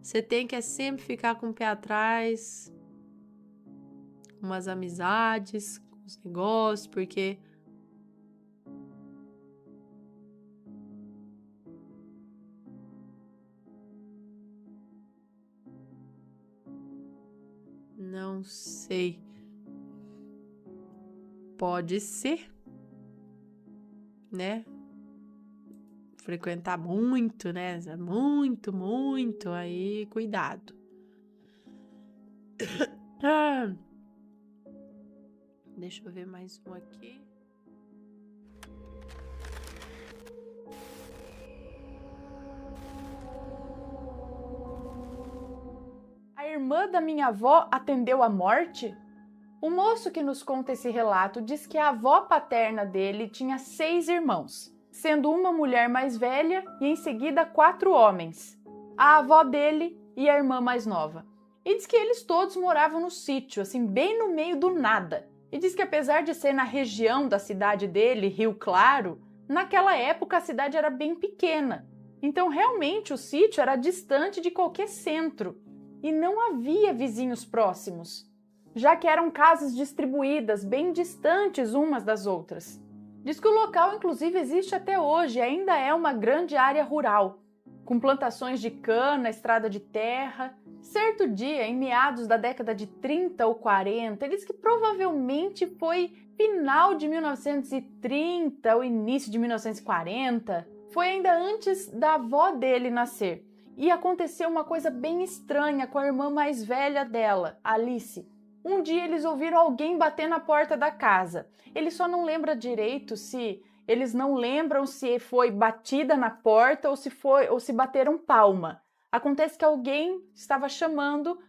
Você tem que sempre ficar com o pé atrás, com umas amizades, com os negócios, porque... Não sei. Pode ser, né? Frequentar muito, né? Muito, aí cuidado. Deixa eu ver mais um aqui. A irmã da minha avó atendeu à morte? O moço que nos conta esse relato diz que a avó paterna dele tinha 6 irmãos, sendo uma mulher mais velha e em seguida 4 homens, a avó dele e a irmã mais nova. E diz que eles todos moravam no sítio, assim, bem no meio do nada. E diz que apesar de ser na região da cidade dele, Rio Claro, naquela época a cidade era bem pequena. Então realmente o sítio era distante de qualquer centro e não havia vizinhos próximos, já que eram casas distribuídas bem distantes umas das outras. Diz que o local, inclusive, existe até hoje e ainda é uma grande área rural, com plantações de cana, estrada de terra. Certo dia, em meados da década de 30 ou 40, ele diz que provavelmente foi final de 1930 ou início de 1940, foi ainda antes da avó dele nascer. E aconteceu uma coisa bem estranha com a irmã mais velha dela, Alice. Um dia eles ouviram alguém bater na porta da casa. Ele só não lembra direito eles não lembram se foi batida na porta ou se bateram palma. Acontece que alguém estava chamando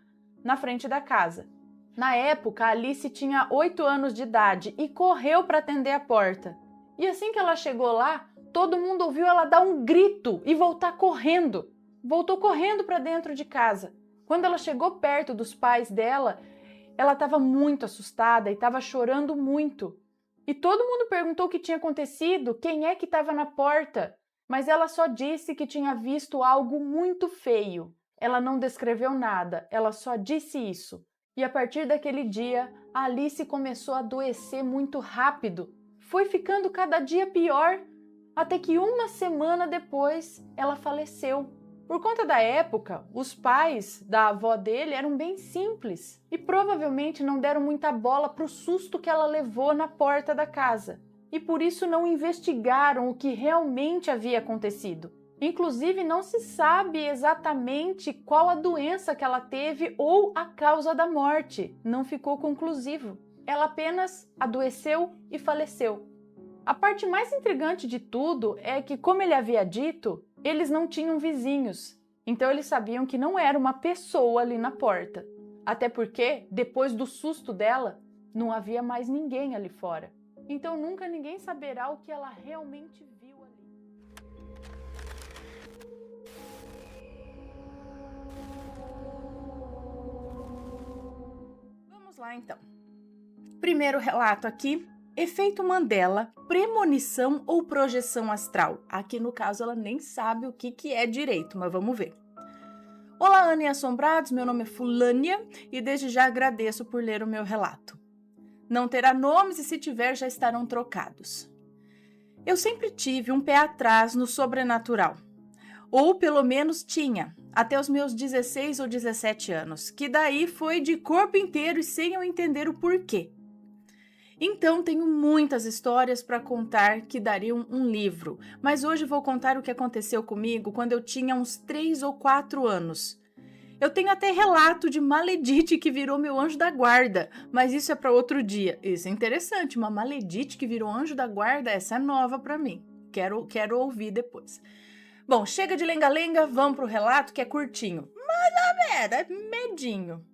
na frente da casa. Na época, a Alice tinha 8 anos de idade e correu para atender a porta. E assim que ela chegou lá, todo mundo ouviu ela dar um grito e voltar correndo. Voltou correndo para dentro de casa. Quando ela chegou perto dos pais dela, ela estava muito assustada e estava chorando muito. E todo mundo perguntou o que tinha acontecido, quem é que estava na porta. Mas ela só disse que tinha visto algo muito feio. Ela não descreveu nada, ela só disse isso. E a partir daquele dia, a Alice começou a adoecer muito rápido. Foi ficando cada dia pior, até que 1 semana depois ela faleceu. Por conta da época, os pais da avó dele eram bem simples e provavelmente não deram muita bola para o susto que ela levou na porta da casa. E por isso não investigaram o que realmente havia acontecido. Inclusive, não se sabe exatamente qual a doença que ela teve ou a causa da morte. Não ficou conclusivo. Ela apenas adoeceu e faleceu. A parte mais intrigante de tudo é que, como ele havia dito, eles não tinham vizinhos. Então eles sabiam que não era uma pessoa ali na porta. Até porque, depois do susto dela, não havia mais ninguém ali fora. Então nunca ninguém saberá o que ela realmente viu ali. Vamos lá então. Primeiro relato aqui, efeito Mandela, premonição ou projeção astral. Aqui no caso ela nem sabe o que é direito, mas vamos ver. Olá, Ana e Assombrados, meu nome é Fulânia e desde já agradeço por ler o meu relato. Não terá nomes e se tiver já estarão trocados. Eu sempre tive um pé atrás no sobrenatural. Ou pelo menos tinha, até os meus 16 ou 17 anos, que daí foi de corpo inteiro e sem eu entender o porquê. Então tenho muitas histórias para contar que dariam um livro, mas hoje vou contar o que aconteceu comigo quando eu tinha uns 3 ou 4 anos. Eu tenho até relato de Maledite que virou meu anjo da guarda, mas isso é para outro dia. Isso é interessante, uma Maledite que virou anjo da guarda, essa é nova para mim. Quero ouvir depois. Bom, chega de lenga-lenga, vamos pro relato que é curtinho. Mas é medinho.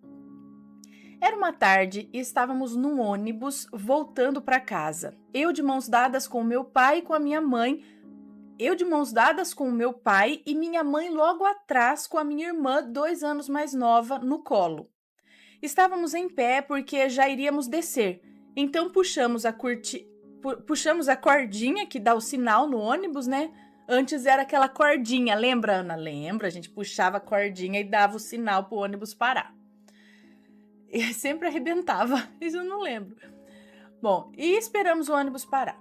Era uma tarde e estávamos num ônibus voltando para casa. Eu de mãos dadas com o meu pai e com a minha mãe. Eu de mãos dadas com o meu pai e minha mãe logo atrás com a minha irmã, 2 anos mais nova, no colo. Estávamos em pé porque já iríamos descer. Então puxamos a cordinha que dá o sinal no ônibus, né? Antes era aquela cordinha, lembra, Ana? Lembra? A gente puxava a cordinha e dava o sinal pro ônibus parar. E sempre arrebentava, isso eu não lembro. Bom, e esperamos o ônibus parar.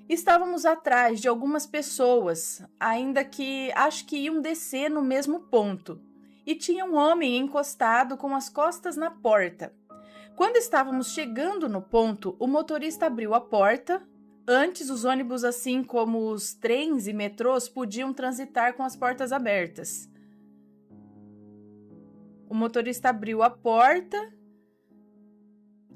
Estávamos atrás de algumas pessoas, ainda que acho que iam descer no mesmo ponto. E tinha um homem encostado com as costas na porta. Quando estávamos chegando no ponto, o motorista abriu a porta. Antes, os ônibus, assim como os trens e metrôs, podiam transitar com as portas abertas. O motorista abriu a porta,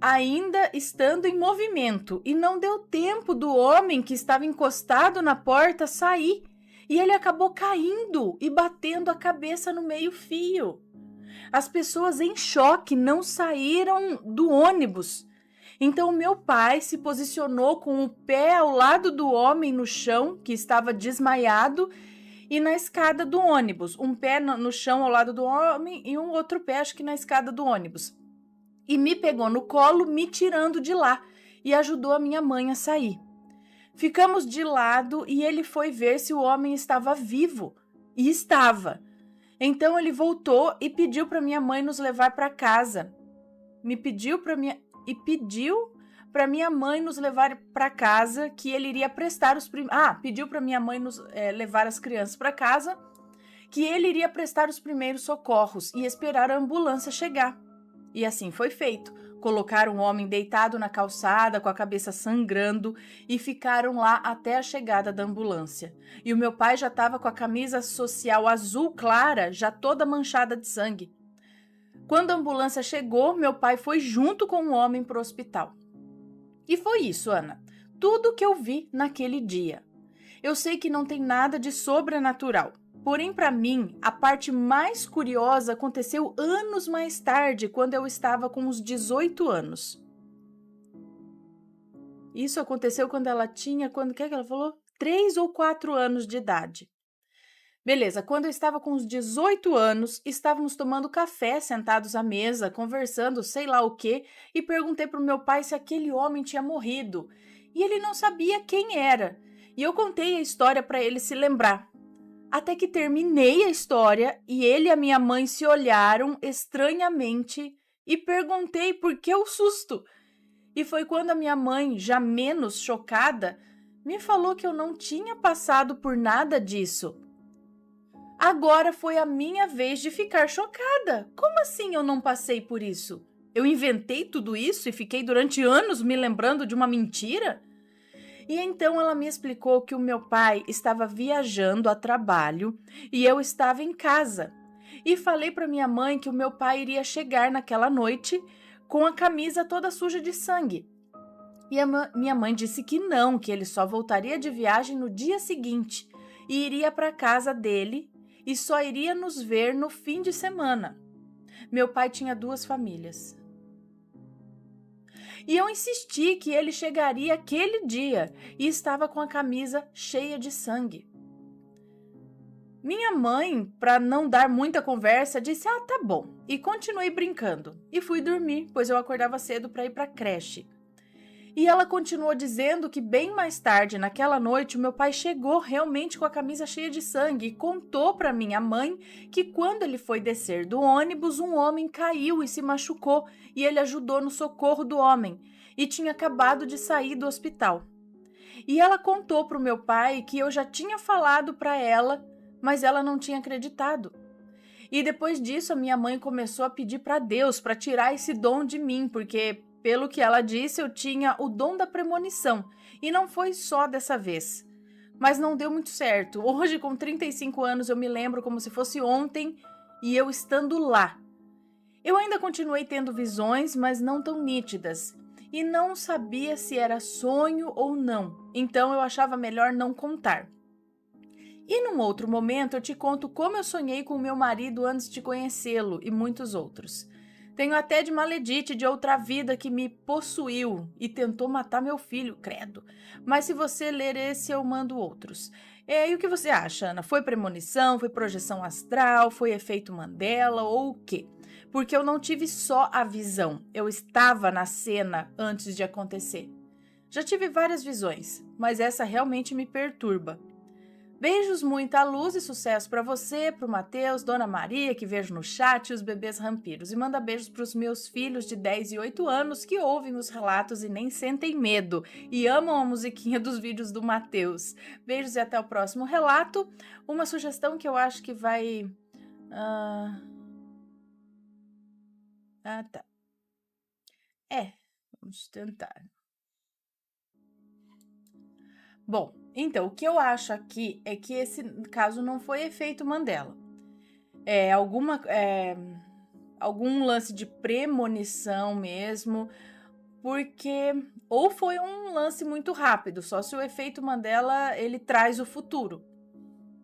ainda estando em movimento, e não deu tempo do homem que estava encostado na porta sair. E ele acabou caindo e batendo a cabeça no meio-fio. As pessoas em choque não saíram do ônibus. Então, meu pai se posicionou com o pé ao lado do homem no chão, que estava desmaiado, e na escada do ônibus. Um pé no chão ao lado do homem e um outro pé, acho que na escada do ônibus. E me pegou no colo, me tirando de lá, e ajudou a minha mãe a sair. Ficamos de lado e ele foi ver se o homem estava vivo. E estava. Então ele voltou e pediu para minha mãe nos levar para casa. Pediu para minha mãe nos levar para casa, que ele iria prestar os pediu para minha mãe nos levar as crianças para casa, que ele iria prestar os primeiros socorros e esperar a ambulância chegar. E assim foi feito. Colocaram o homem deitado na calçada, com a cabeça sangrando, e ficaram lá até a chegada da ambulância. E o meu pai já estava com a camisa social azul clara, já toda manchada de sangue. Quando a ambulância chegou, meu pai foi junto com o homem para o hospital. E foi isso, Ana. Tudo que eu vi naquele dia. Eu sei que não tem nada de sobrenatural. Porém, para mim, a parte mais curiosa aconteceu anos mais tarde, quando eu estava com uns 18 anos. Isso aconteceu quando ela tinha, o que ela falou? 3 ou 4 anos de idade. Beleza, quando eu estava com uns 18 anos, estávamos tomando café, sentados à mesa, conversando sei lá o quê, e perguntei para o meu pai se aquele homem tinha morrido. E ele não sabia quem era. E eu contei a história para ele se lembrar. Até que terminei a história e ele e a minha mãe se olharam estranhamente e perguntei por que o susto. E foi quando a minha mãe, já menos chocada, me falou que eu não tinha passado por nada disso. Agora foi a minha vez de ficar chocada. Como assim eu não passei por isso? Eu inventei tudo isso e fiquei durante anos me lembrando de uma mentira? E então ela me explicou que o meu pai estava viajando a trabalho e eu estava em casa. E falei para minha mãe que o meu pai iria chegar naquela noite com a camisa toda suja de sangue. E a minha mãe disse que não, que ele só voltaria de viagem no dia seguinte e iria para a casa dele e só iria nos ver no fim de semana. Meu pai tinha 2 famílias. E eu insisti que ele chegaria aquele dia e estava com a camisa cheia de sangue. Minha mãe, para não dar muita conversa, disse: "Ah, tá bom", e continuei brincando. E fui dormir, pois eu acordava cedo para ir para a creche. E ela continuou dizendo que bem mais tarde, naquela noite, o meu pai chegou realmente com a camisa cheia de sangue e contou para minha mãe que quando ele foi descer do ônibus, um homem caiu e se machucou e ele ajudou no socorro do homem e tinha acabado de sair do hospital. E ela contou para o meu pai que eu já tinha falado para ela, mas ela não tinha acreditado. E depois disso, a minha mãe começou a pedir para Deus para tirar esse dom de mim, porque pelo que ela disse, eu tinha o dom da premonição, e não foi só dessa vez. Mas não deu muito certo. Hoje, com 35 anos, eu me lembro como se fosse ontem, e eu estando lá. Eu ainda continuei tendo visões, mas não tão nítidas. e não sabia se era sonho ou não, então eu achava melhor não contar. E num outro momento eu te conto como eu sonhei com o meu marido antes de conhecê-lo e muitos outros. Tenho até de maledite de outra vida que me possuiu e tentou matar meu filho, credo. Mas se você ler esse, eu mando outros. E o que você acha, Ana? Foi premonição, foi projeção astral, foi efeito Mandela ou o quê? Porque eu não tive só a visão, eu estava na cena antes de acontecer. Já tive várias visões, mas essa realmente me perturba. Beijos, muita luz e sucesso para você, pro Matheus, Dona Maria, que vejo no chat, e os bebês rampiros. E manda beijos pros meus filhos de 10 e 8 anos que ouvem os relatos e nem sentem medo e amam a musiquinha dos vídeos do Matheus. Beijos e até o próximo relato. Uma sugestão que eu acho que vai... tá. Vamos tentar. Bom, então, o que eu acho aqui é que esse caso não foi efeito Mandela. Algum lance de premonição mesmo, porque ou foi um lance muito rápido, só se o efeito Mandela ele traz o futuro.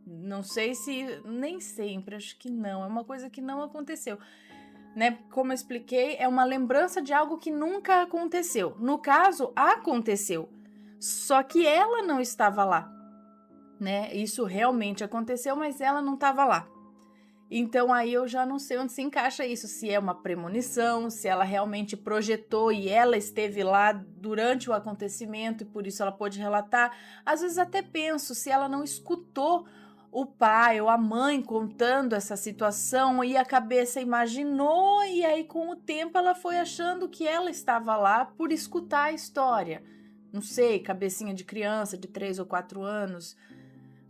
Não sei se, nem sempre, acho que não, é uma coisa que não aconteceu. Né? Como eu expliquei, é uma lembrança de algo que nunca aconteceu. No caso, aconteceu. Só que ela não estava lá, né? Isso realmente aconteceu, mas ela não estava lá. Então aí eu já não sei onde se encaixa isso, se é uma premonição, se ela realmente projetou e ela esteve lá durante o acontecimento e por isso ela pôde relatar. Às vezes até penso se ela não escutou o pai ou a mãe contando essa situação e a cabeça imaginou e aí com o tempo ela foi achando que ela estava lá por escutar a história. Não sei, cabecinha de criança de 3 ou 4 anos,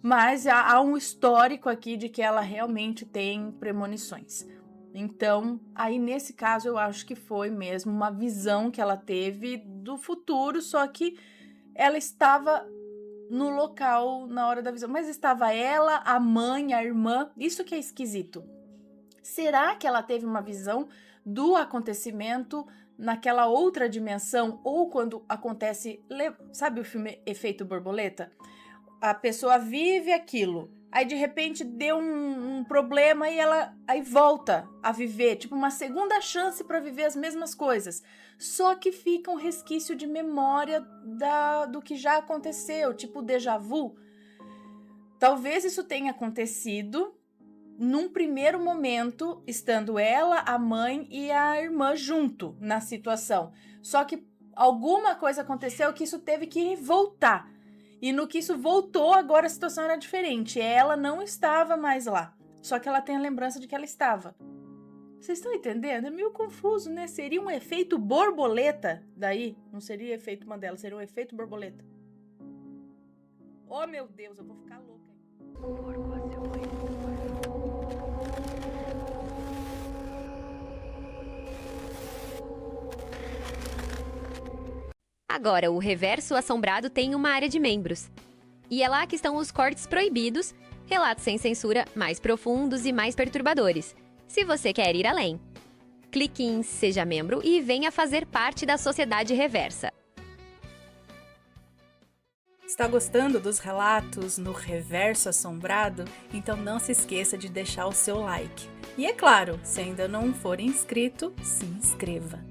mas há um histórico aqui de que ela realmente tem premonições. Então, aí nesse caso eu acho que foi mesmo uma visão que ela teve do futuro, só que ela estava no local na hora da visão, mas estava ela, a mãe, a irmã, isso que é esquisito. Será que ela teve uma visão do acontecimento naquela outra dimensão, ou quando acontece, sabe o filme Efeito Borboleta? A pessoa vive aquilo, aí de repente deu um problema e ela aí volta a viver, tipo uma segunda chance para viver as mesmas coisas, só que fica um resquício de memória do que já aconteceu, tipo déjà vu. Talvez isso tenha acontecido num primeiro momento, estando ela, a mãe e a irmã junto na situação. Só que alguma coisa aconteceu que isso teve que voltar. E no que isso voltou, agora a situação era diferente. Ela não estava mais lá. Só que ela tem a lembrança de que ela estava. Vocês estão entendendo? É meio confuso, né? Seria um efeito borboleta daí? Não seria efeito Mandela, seria um efeito borboleta. Oh, meu Deus, eu vou ficar louca. Agora, o Reverso Assombrado tem uma área de membros. E é lá que estão os cortes proibidos, relatos sem censura mais profundos e mais perturbadores, se você quer ir além. Clique em Seja Membro e venha fazer parte da Sociedade Reversa. Está gostando dos relatos no Reverso Assombrado? Então não se esqueça de deixar o seu like. E é claro, se ainda não for inscrito, se inscreva.